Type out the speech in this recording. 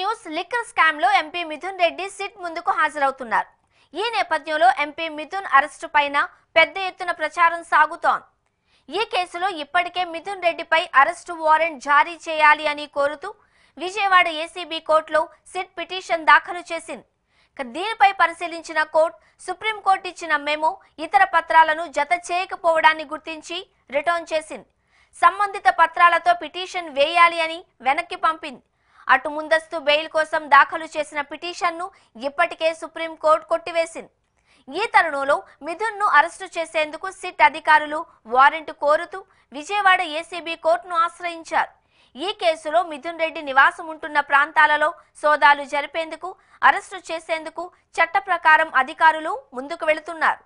News liquor scam లో MP Mithun Reddy SIT ముందుకు హాజరవుతున్నారు. ఈ నేపథ్యంలో ఎంపీ మిథున్ అరెస్టు పైన పెద్ద ఎత్తున ప్రచారం సాగుతోంది. ఈ కేసులో ఇప్పటికే మిథున్ రెడ్డిపై అరెస్టు వారెంట్ జారీ చేయాలి అని కోరుతూ విజయవాడ ఏసీబీ కోర్టులో సిట్ పిటిషన్ దాఖలు చేసింది. దీనిపై పరిశీలించిన కోర్టు సుప్రీంకోర్టు ఇచ్చిన మెమో ఇతర పత్రాలను జత చేయకపోవడాన్ని గుర్తించి రిటర్న్ చేసింది. సంబంధిత పత్రాలతో పిటిషన్ వేయాలి అని వెనక్కి పంపింది. అటు ముందస్తు బెయిల్ కోసం దాఖలు చేసిన పిటిషన్ను ఇప్పటికే సుప్రీంకోర్టు కొట్టివేసింది. ఈ తరుణంలో మిథున్ను అరెస్టు చేసేందుకు సిట్ అధికారులు వారెంట్ కోరుతూ విజయవాడ ఏసీబీ కోర్టును ఆశ్రయించారు. ఈ కేసులో మిథున్ రెడ్డి నివాసం ఉంటున్న ప్రాంతాలలో సోదాలు జరిపేందుకు, అరెస్టు చేసేందుకు చట్ట ప్రకారం అధికారులు ముందుకు వెళుతున్నారు.